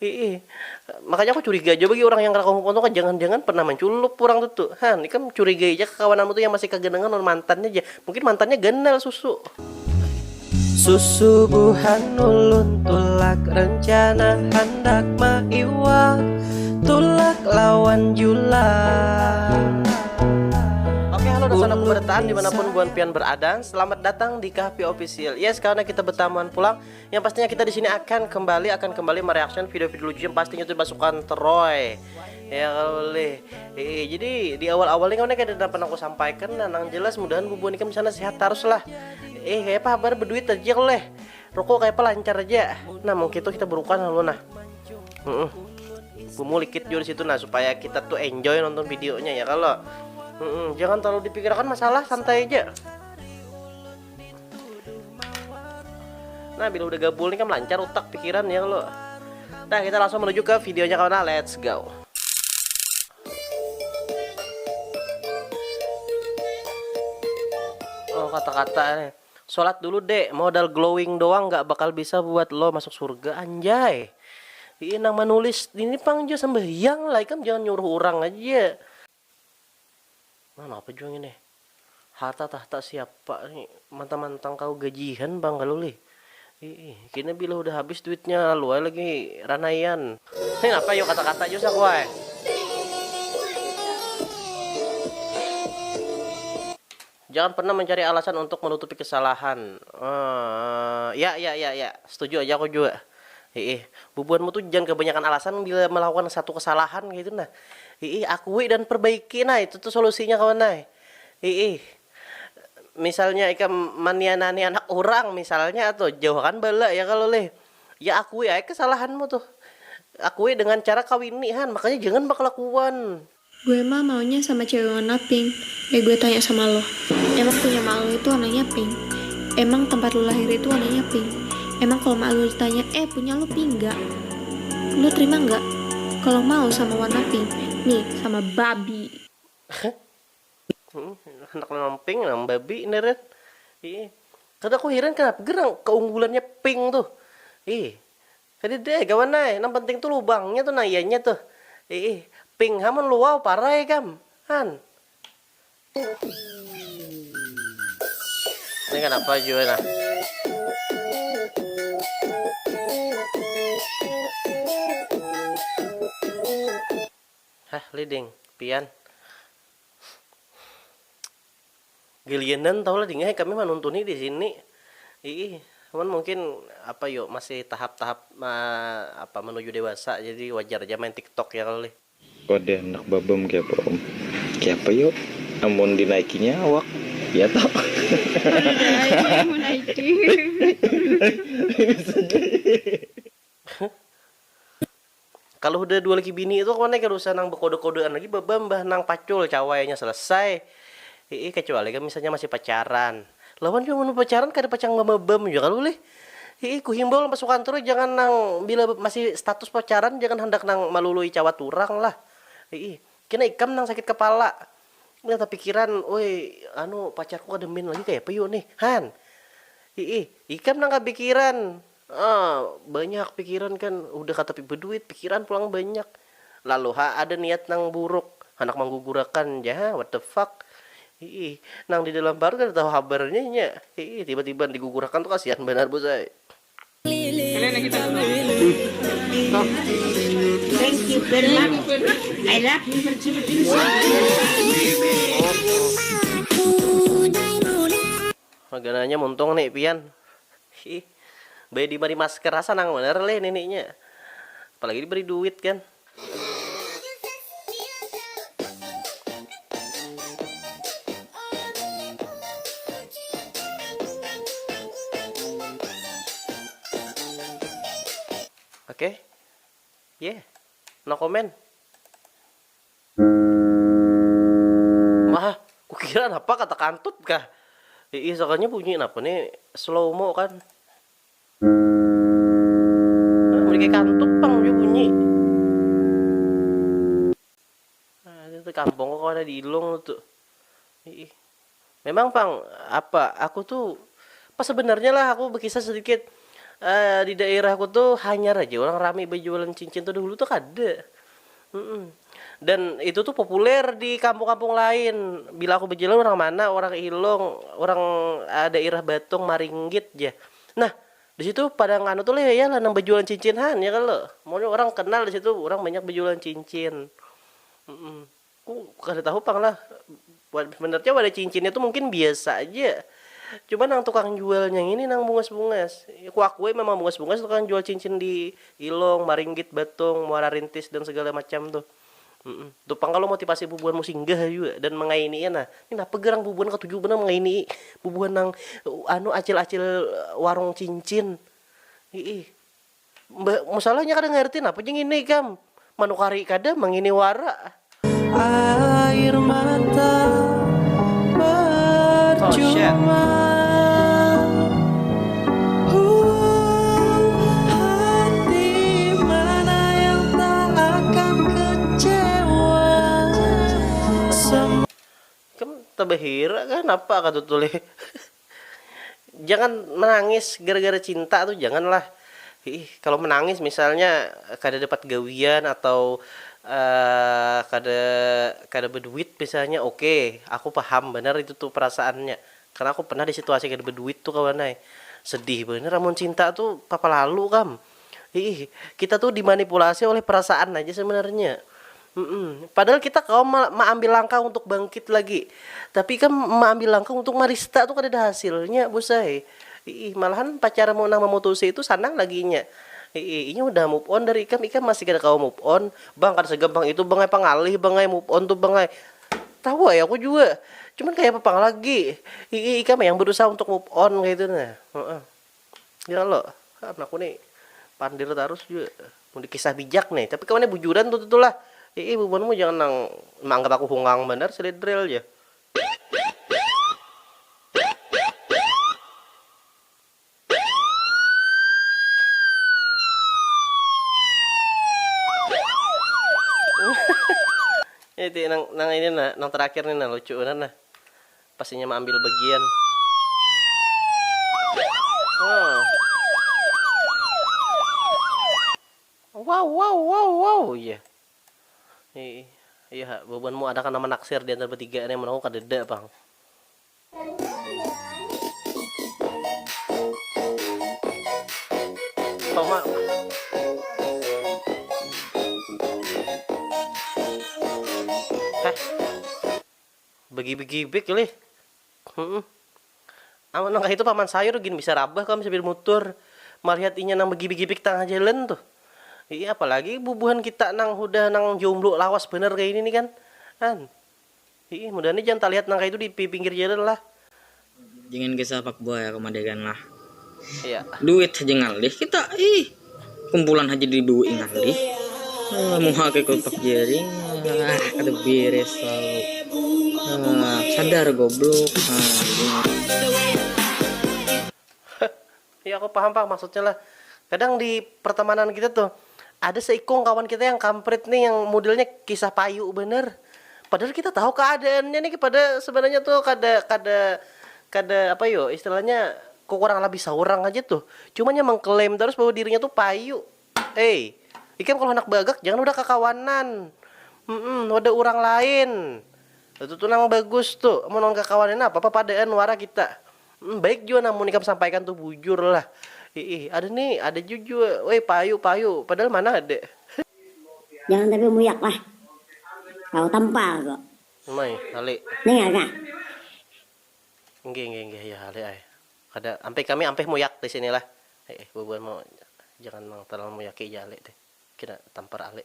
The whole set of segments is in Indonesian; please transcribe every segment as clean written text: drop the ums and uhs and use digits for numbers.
Ih, makanya aku curiga aja bagi orang yang ngelakuin tuh kan jangan-jangan pernah menculuk orang tuh. Han, ini kan curiga aja ke kawananmu tuh yang masih kagenangan non mantannya aja. Mungkin mantannya genal susu. Susubuhan ulun tulak rencana hendak maiwak tulak lawan julang. Oke, halo dan salam kebertaan dimanapun buan pian berada. Selamat datang di Kahpi Official. Yes, karena kita bertamuan pulang, yang pastinya kita di sini akan kembali mereaction video-video lucu yang pastinya itu pasukan Troy. Ya boleh. Jadi di awal-awal ini kan ada pernah aku sampaikan, dan yang jelas mudahan bubuan ikan di sana sehat terus lah. Kayak apa kabar berduit aja oleh. Rokok kayak apa lancar aja. Nah, mungkin itu kita berukan lalu nah. Bumbu likit juga di situ nah supaya kita tuh enjoy nonton videonya ya kalau. Jangan terlalu dipikirkan masalah, santai aja. Nah, bila udah gabul nih kan lancar otak pikiran ya lo. Nah, kita langsung menuju ke videonya kawan. Let's go. Oh, kata-kata nih. Sholat dulu dek, modal glowing doang nggak bakal bisa buat lo masuk surga anjay. Ini nama nulis ini pangjo sembahyang lah, kan jangan nyuruh orang aja. Mana apa juang ini? Harta tahta siapa nih? Mantang-mantang kau gajian bang kalau li. Kini bila udah habis duitnya lu lagi ranaian. Ini apa yuk kata-kata aja sak wae. Jangan pernah mencari alasan untuk menutupi kesalahan. Ya. Setuju aja aku juga. Bubuanmu tuh jangan kebanyakan alasan bila melakukan satu kesalahan gitu nah. Akui dan perbaiki nah itu tuh solusinya kawan nah. Misalnya ikan manianani anak orang misalnya atau jauhkan bala ya kalau leh. Ya akui aja kesalahanmu tuh. Akui dengan cara kawinihan, makanya jangan bakal lakukan. Gue mah maunya sama cewek warna pink. Gue tanya sama lo, emang punya mak lo itu warnanya pink? Emang tempat lo lahir itu warnanya pink? Emang kalau mak lo ditanya, punya lo pink gak? Lo terima gak? Kalau mau sama warna pink, nih sama babi. Anak namping, nam babi neret. Kadang aku heran kenapa gerang keunggulannya pink tuh. Tadi deh gawan naik, yang penting tuh lubangnya tuh nayanya tuh. Pink hamun luau parai kam. Han. Ini kenapa juga nah? Hah, leading, pian. Gilianan tau lah dingin kami menuntuni di sini. Cuman mungkin apa yuk masih tahap-tahap apa menuju dewasa jadi wajar aja main TikTok ya kali. Kode anak babam kayak apa om? Kayak apa yuk? Namun dinaikinya awak, ya tau? Mau naikin. Kalau udah dua lagi bini itu kan kalau usah nang berkode-kodean lagi babam bah nang pacul cawainya selesai. Kecuali kan misalnya masih pacaran. Lawan juga mau pacaran kada pacang babam juga kalau leh. Ku himbau pasukan terus jangan nang bila masih status pacaran jangan hendak nang malului cawat turang lah. Kena ikam nang sakit kepala. Nggak tak pikiran, woi, pacarku ada min lagi kayak apa yuk nih, Han. Ikam nang kepikiran. Banyak pikiran kan, udah kata berduit, pikiran pulang banyak. Lalu ada niat nang buruk, anak menggugurakan, ya, what the fuck. Nang di dalam baru kan tahu kabarnya nya. Tiba-tiba digugurakan tuh kasihan benar bos saya. Thank you very much. I love you. Magananya muntung nih pian. Bayi diberi masker rasa nang bener leh neneknya. Apalagi diberi duit kan. Oke. No comment. Wah, kukira apa kata kantut kah? Soalnya bunyi apa nih slow mo kan? Mereka kantut pang dia bunyi. Itu kampung kok ada di Ilung tuh. Memang pang apa? Aku tuh pas sebenarnya lah aku berkisah sedikit. Di daerahku tuh hanyar aja orang rame berjualan cincin tuh dulu tuh ada. Mm-mm. Dan itu tuh populer di kampung-kampung lain. Bila aku berjalan orang mana, orang Ilong, orang daerah Batung, Maringgit ya. Nah, di situ pada nganu tuh ya lah nang berjualan cincin han ya kalau. Mau orang kenal di situ, orang banyak berjualan cincin. Mm-mm. Aku kada tahu pang lah. Sebenarnya wadah cincinnya tuh mungkin biasa aja. Cuman nang tukang jualnya ini nang bungas-bungas. Aku akui memang bungas-bungas tukang jual cincin di Ilong, Maringgit, Batung, Muara Rintis dan segala macam tuh. Tuh pang kalau motivasi bubuhan mu singgah juga dan mengaini nah. Ini apa gerang bubuhan ketujuh bener mengaini bubuhan nang acil-acil warung cincin. Ih. Mbak, masalahnya kadang ngerti apa jeung ini kam. Manukari kada mangini wara. Air mata percuma. Hati mana yang tak akan kecewa. Kamu tabahira kan apa kata tulis. Jangan menangis gara-gara cinta tuh janganlah. Kalau menangis misalnya kada dapat gawian atau kada berduit misalnya, oke, aku paham benar itu tuh perasaannya karena aku pernah di situasi kada berduit tuh kawan sedih bener amun cinta tuh papa lalu kam. Kita tuh dimanipulasi oleh perasaan aja sebenarnya. Padahal kita kau ambil langkah untuk bangkit lagi, tapi kan ambil langkah untuk marista tuh kada ada hasilnya bosai. Malahan pacar mau nang memutusi itu sanang laginya. Ini udah move on dari ikam masih kada kau move on. Bang kada segampang itu bangai pangalih bangai move on tuh bangai. Tahu ya aku juga. Cuman kayak apa lagi. Ikam yang berusaha untuk move on gitu nah. Ya lo, anakku nih pandir terus juga. Mau dikisah bijak nih, tapi kawannya bujuran tuh lah. Bubuhanmu jangan nang menganggap aku hungang bener selidril aja. Itu nang ini nang terakhir nih lucu nah. Pastinya mau ambil bagian. Wow. Iya. Iya, bebanmu ada kan nama naksir di antara bertiga nih menang kadeda, Bang. Toma. Bagi-bagi kali. Aman nang itu paman sayur gini bisa rabah kamu sambil mutur. Melihat inya nang bagi-bagi tengah jalan tuh. Iya apalagi bubuhan kita nang udah nang jomblo lawas bener kayak ini nih kan. Iya mudah-mudahan jangan lihat nang kayak itu di pinggir jalan lah. Jangan kisah pak boy kemandegan lah. Iya. Duit aja ngalih kita kumpulan aja di duit ngalih. Mau hake kotak jaring ada beres lalu. Sadar goblok. Iya aku paham pak maksudnya lah. Kadang di pertemanan kita tuh ada seikung kawan kita yang kampret nih yang modelnya kisah payu bener. Padahal kita tahu keadaannya nih pada sebenarnya tuh kada apa yo istilahnya kok kurang lebih seorang aja tuh. Cuman yang mengklaim terus bahwa dirinya tuh payu. Ikan kalau anak bagak jangan udah kekawanan. Udah orang lain. Itu tuh nang bagus tuh. Mau nang kekawanan apa padaan wara kita. Baik juga namun ikam sampaikan tuh bujur lah. Ada nih, ada jujur. Woi, payu. Padahal mana ada? Jangan tapi muyak lah. Kau tampal kok. Mai, hale. Dengar kah? Nggih, ya hale ay. Kada kami muyak di sini lah. Bubuan mau jangan mang terlalu muyaki jale teh. Kira tampar ale.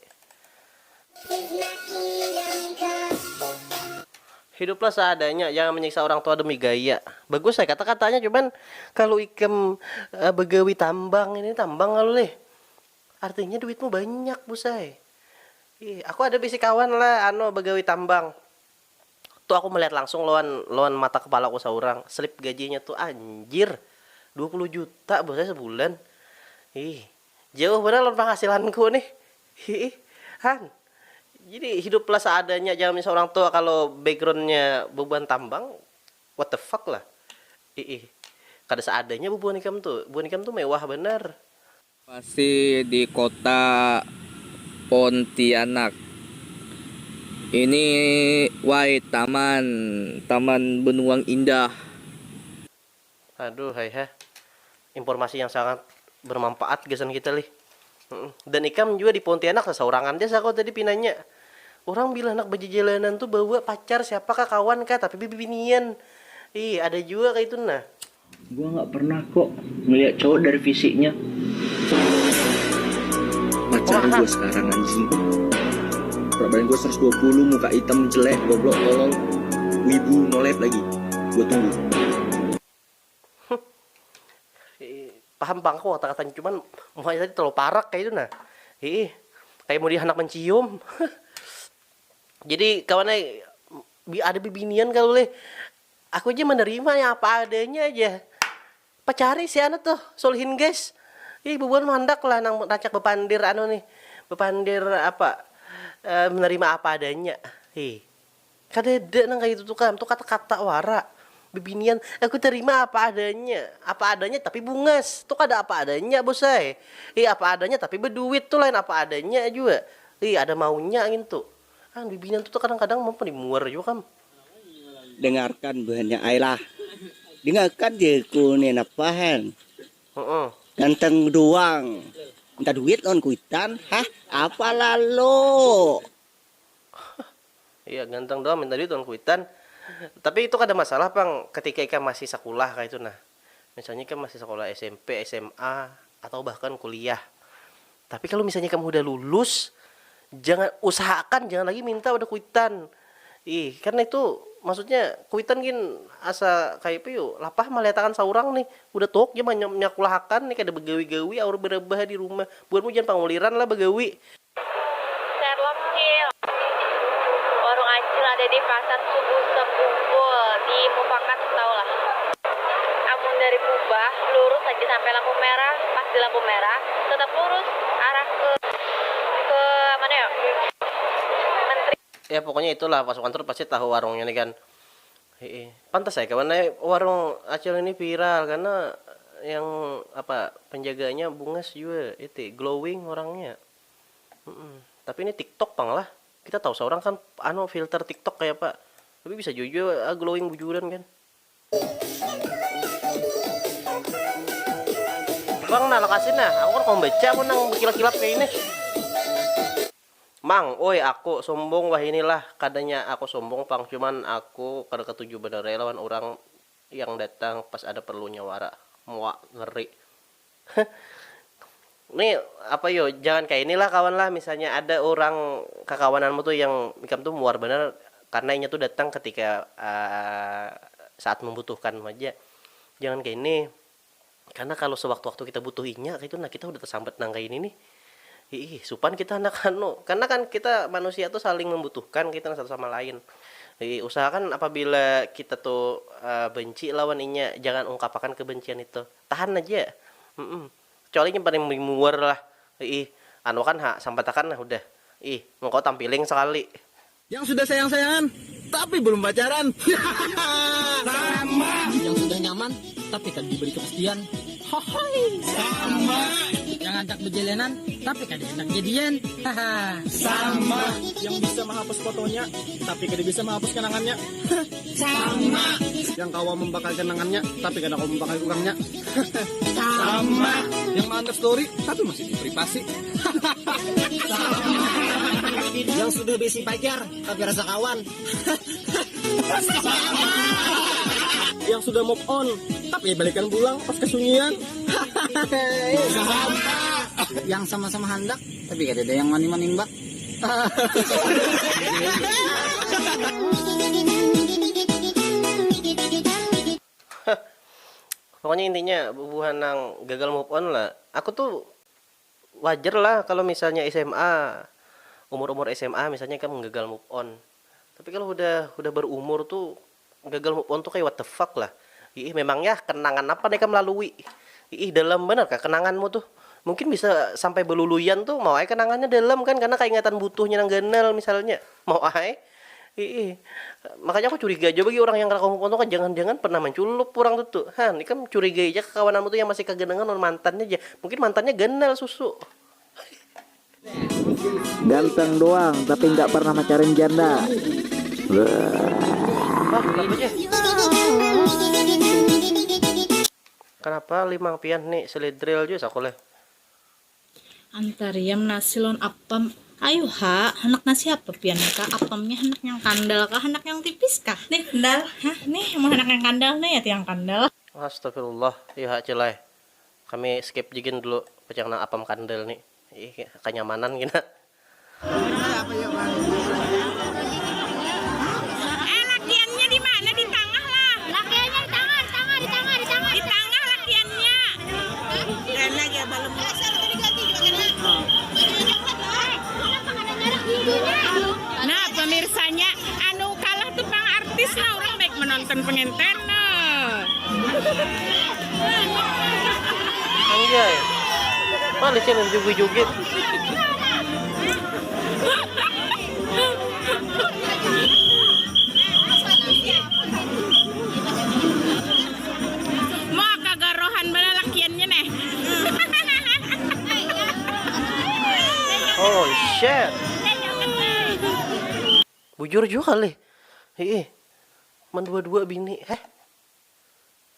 Hiduplah seadanya, jangan menyiksa orang tua demi gaya. Bagus saya kata-katanya, cuman kalau ikam begawi tambang ini tambang lalu leh. Artinya duitmu banyak busai. Aku ada bisi kawan lah, begawi tambang. Tuh aku melihat langsung lawan mata kepala aku seorang. Slip gajinya tuh anjir 20 juta busai sebulan. Jauh bener lawan penghasilanku nih. Jadi hiduplah seadanya, jangan misal orang tua kalau backgroundnya beban tambang, what the fuck lah. Kada seadanya bubuhan ikam tuh. Bubuhan ikam tuh mewah bener. Pasti di kota Pontianak. Ini taman Benuang Indah. Aduh, hai informasi yang sangat bermanfaat gesan kita lih. Dan ikam juga di Pontianak seseorangan desa kau tadi pinanya. Orang bilang anak berjalanan tuh bawa pacar siapakah kawan kah tapi bibinian. Ih, ada juga kayak itu nah. Gua nggak pernah kok ngeliat cowok dari fisiknya. Pacar gue sekarang anjing. Berat badan gue 120, muka hitam jelek, goblok, tolol, wibu, nolep lagi. Gue tunggu. Paham bang kok kata-katanya cuman mukanya tadi terlalu parah kayak itu nah. Kayak mau dia anak mencium. Jadi kawannya ada bibinian kalau leh. Aku aja menerima ya apa adanya aja. Pacari si anak tuh, solihin guys. Bubuan mandak lah nang racak bepandir nih. Bepandir apa? Menerima apa adanya. Kadede nang kayak itu tuh kan, tuh kata-kata wara. Bibinian, aku terima apa adanya tapi bungas. Tuh kada apa adanya bosai. Apa adanya tapi berduit tuh lain apa adanya juga. Ada maunya gitu. Bibinian tuh kadang-kadang mau dimuar juga kan. Dengarkan bahannya Ayla. Dengarkan dia kunin apahan. Ganteng doang. Minta duit on kuitan. Hah? Apa lalu? Iya ganteng doang minta duit on kuitan. Tapi itu kada masalah bang ketika ikan masih sekolah kayak itu nah. Misalnya ikan masih sekolah SMP, SMA atau bahkan kuliah. Tapi kalau misalnya kamu udah lulus, usahakan jangan lagi minta udah kuitan. Karena itu maksudnya kuitan gin asa kayak apa yuk lapah maletakan saurang nih udah tok dia nyakulahakan nih kada begawi-gawi aur berebah di rumah buatmu jangan panguliran lah begawi. Sherlock Hill warung acil ada di pasar subuh sekumpul di Mufakat tau lah. Amun dari Pubah lurus aja sampai lampu merah, pas di lampu merah tetap lurus arah ke mana ya? Menteri. Ya pokoknya itulah pasukan terus pasti tahu warungnya nih kan. Pantas ya kawan warung acil ini viral karena yang apa penjaganya bungas juga itu glowing orangnya. Tapi ini TikTok pang lah. Kita tahu seorang kan filter TikTok kayak Pak. Tapi bisa jujur glowing bujuran kan. Bang nah lokasi nah, aku kan mau baca aku nang kilap-kilap kayak ini. Mang, oi aku sombong wah inilah kadanya aku sombong pang cuman aku kada ketujuh bener lawan orang yang datang pas ada perlunya wara. Muak ngeri. Nih apa yo jangan kayak inilah kawan lah misalnya ada orang kekawananmu tuh yang ikam tuh muar bener karena inya tuh datang ketika saat membutuhkan aja. Jangan kayak ini. Karena kalau sewaktu-waktu kita butuh inya kayak itu nah kita udah tersambat nang kayak ini nih. Supan kita anak karena kan kita manusia tuh saling membutuhkan kita satu sama lain. Usahakan apabila kita tuh benci lawan inya jangan ungkapkan kebencian itu. Tahan aja. Kecuali yang paling memuar lah. Kan sampatakan nah udah. Mau kau tampilin sekali. Yang sudah sayang-sayangan tapi belum pacaran. Sama. Yang sudah nyaman tapi kan diberi kepastian. Sama. Yang ajak berjalanan tapi kan enak jadian. Sama. Yang bisa menghapus fotonya tapi kada bisa menghapus kenangannya. Sama. Yang kau membakar kenangannya tapi kada kau membakar kurangnya. Sama. Yang mantap story tapi masih di privasi. Sama. Yang sudah besi pacar tapi rasa kawan. Sama. Yang sudah move on tapi balikan pulang pas kesunyian. Sama. Yang sama-sama handak tapi gak ada yang mani-manimbak. Pokoknya intinya bubuhan nang gagal move on lah. Aku tuh wajar lah kalau misalnya SMA umur-umur SMA misalnya kamu gagal move on. Tapi kalau udah berumur tuh gagal move on tuh kayak what the fuck lah. Memangnya kenangan apa nih kamu melalui? Dalam bener kah kenanganmu tuh? Mungkin bisa sampai beluluyan tuh mau kenangannya dalam kan karena keingatan butuhnya nang ganal misalnya. Mau Makanya aku curiga aja bagi orang yang kamu foto kan jangan-jangan pernah menculuk orang tuh. Han, ini kan curiga aja ke kawananmu tuh yang masih kagenangan non mantannya aja. Mungkin mantannya genal susu. Ganteng doang tapi nggak pernah pacarin janda. Kenapa limang pian nih selidril juga sakoleh. Antariam nasi lon apam. Ayo ha, anak nasi apa pian kah? Apamnya anak yang kandal kah? Anak yang tipis kah? Nih kandal, hah? Nih mau anak yang kandal nih ya tiang kandal. Astagfirullah, iya celai. Kami skip jigin dulu pecang nang apam kandel nih. Kenyamanan gina. Lakiannya di mana? Di tengah lah. Lakiannya di tengah, di tengah, di tengah, di tengah. Di tengah lakiannya. Karena ya belum. Nah pemirsanya, anu kalah tuh pang artis lah orang baik menonton pengantin. Anjay. Malah sih joget-joget. Mau kagak rohan bala lakiannya nih. Oh shit. Bujur juga kali. Dua-dua bini.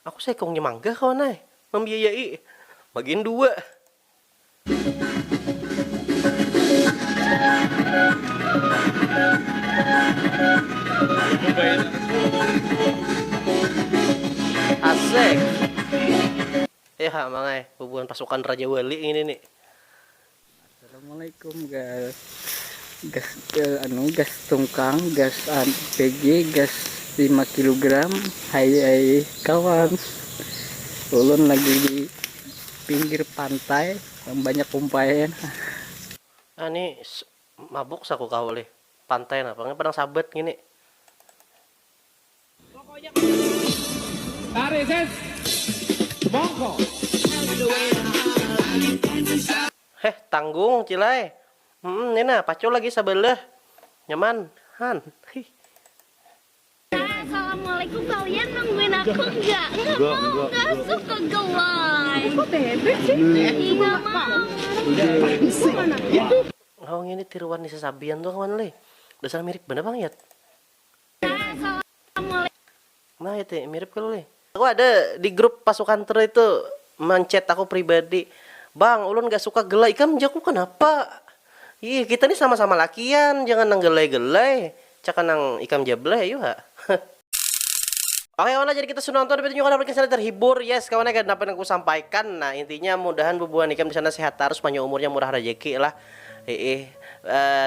Aku sekongnya mangga kawan ay. Membiayai. Bagian 2. Asik. Mangai hubungan pasukan Raja Wali ini nih. Assalamualaikum guys. Gas tungkang, gas PG, gas 5 kg. Hai kawan. Ulun lagi di pinggir pantai yang banyak kumpayan. Ini mabuk saku kawali. Pantai apa nggak pernah sahabat gini. Tanggung cilai. Ini nah pacul lagi sebelah. Nyaman. Han. Assalamualaikum, kalian nungguin aku enggak suka gelai. Kok bebek sih? Enggak mau. Oh ini tiruan di sesabian tuh kawan le. Dasar mirip bener bang ya. Nah itu mirip kalau le. Aku ada di grup pasukan ter itu mencet aku pribadi. Bang, ulun gak suka gelai kan jaku kenapa? Ih kita nih sama-sama lakian, jangan nang gelai-gelai. Cakan nang ikam jablay yuk ha. Oke kawan, jadi kita sudah nonton video kawan aplikasi terhibur. Yes kawan, kan apa yang aku sampaikan. Nah intinya mudahan bubuhan ikam di sana sehat terus, panjang umurnya, murah rezeki lah.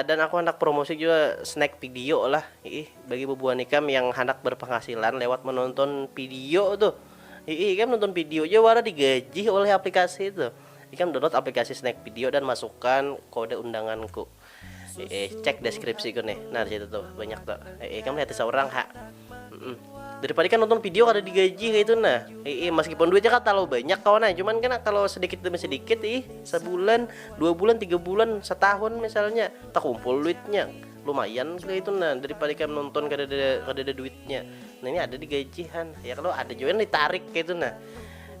Dan aku hendak promosi juga snack video lah. Bagi bubuhan ikam yang hendak berpenghasilan lewat menonton video tuh. Ikam nonton video aja wara digaji oleh aplikasi itu. Ikam download aplikasi snack video dan masukkan kode undanganku. Cek deskripsi nih. Nah di situ tuh banyak tuh. Kamu lihat seorang ha. Daripada kan nonton video ada digaji kayak itu nah. Meskipun duitnya kan terlalu banyak kawan, cuman kan kalau sedikit demi sedikit sebulan, 2 bulan, 3 bulan, setahun misalnya, tak kumpul duitnya. Lumayan kayak itu nah, daripada kan nonton kada ada duitnya. Nah ini ada digajihan. Ya kalau ada juga ditarik kayak itu nah.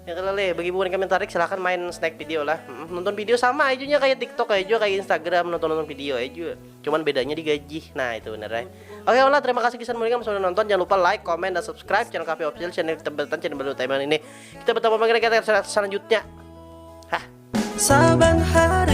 Ya kalau bagi bukan kami tarik silahkan main snack video lah. Nonton video sama aja kayak TikTok aja, kayak Instagram, nonton video aja. Cuman bedanya digaji. Nah itu bener ya. Oke Allah, terima kasih kisan mulia sudah nonton. Jangan lupa like, comment, dan subscribe channel Cafe Official, channel Tebatan, channel baru Taiman ini. Kita bertemu lagi kita selanjutnya. Saban hari